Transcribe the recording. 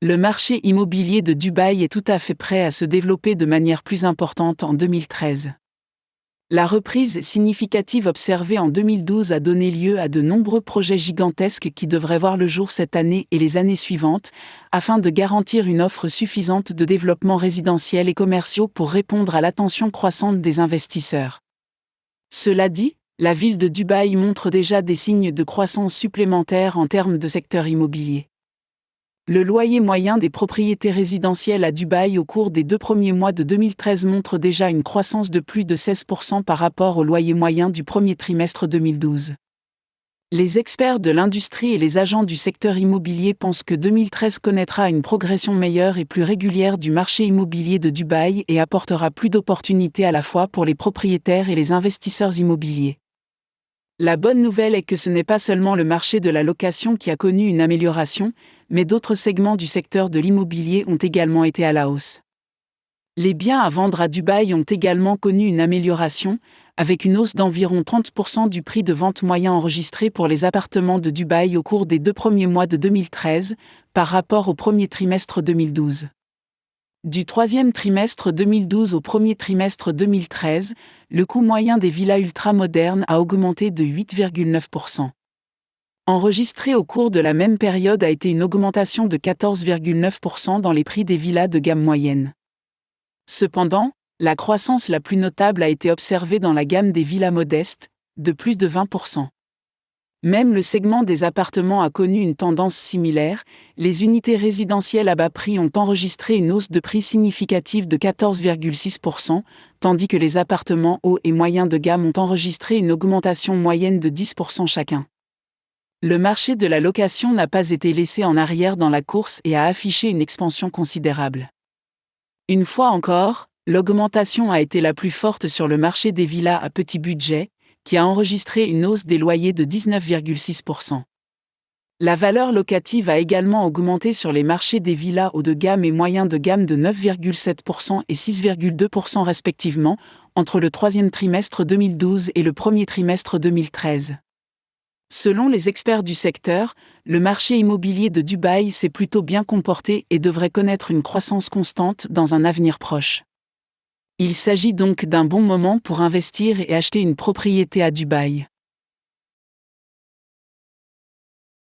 Le marché immobilier de Dubaï est tout à fait prêt à se développer de manière plus importante en 2013. La reprise significative observée en 2012 a donné lieu à de nombreux projets gigantesques qui devraient voir le jour cette année et les années suivantes, afin de garantir une offre suffisante de développement résidentiel et commerciaux pour répondre à l'attention croissante des investisseurs. Cela dit, la ville de Dubaï montre déjà des signes de croissance supplémentaires en termes de secteur immobilier. Le loyer moyen des propriétés résidentielles à Dubaï au cours des 2 premiers mois de 2013 montre déjà une croissance de plus de 16% par rapport au loyer moyen du premier trimestre 2012. Les experts de l'industrie et les agents du secteur immobilier pensent que 2013 connaîtra une progression meilleure et plus régulière du marché immobilier de Dubaï et apportera plus d'opportunités à la fois pour les propriétaires et les investisseurs immobiliers. La bonne nouvelle est que ce n'est pas seulement le marché de la location qui a connu une amélioration, mais d'autres segments du secteur de l'immobilier ont également été à la hausse. Les biens à vendre à Dubaï ont également connu une amélioration, avec une hausse d'environ 30% du prix de vente moyen enregistré pour les appartements de Dubaï au cours des 2 premiers mois de 2013, par rapport au premier trimestre 2012. Du troisième trimestre 2012 au premier trimestre 2013, le coût moyen des villas ultramodernes a augmenté de 8,9%. Enregistré au cours de la même période a été une augmentation de 14,9% dans les prix des villas de gamme moyenne. Cependant, la croissance la plus notable a été observée dans la gamme des villas modestes, de plus de 20%. Même le segment des appartements a connu une tendance similaire, les unités résidentielles à bas prix ont enregistré une hausse de prix significative de 14,6%, tandis que les appartements haut et moyen de gamme ont enregistré une augmentation moyenne de 10% chacun. Le marché de la location n'a pas été laissé en arrière dans la course et a affiché une expansion considérable. Une fois encore, l'augmentation a été la plus forte sur le marché des villas à petit budget, qui a enregistré une hausse des loyers de 19,6%. La valeur locative a également augmenté sur les marchés des villas haut de gamme et moyen de gamme de 9,7% et 6,2% respectivement, entre le troisième trimestre 2012 et le premier trimestre 2013. Selon les experts du secteur, le marché immobilier de Dubaï s'est plutôt bien comporté et devrait connaître une croissance constante dans un avenir proche. Il s'agit donc d'un bon moment pour investir et acheter une propriété à Dubaï.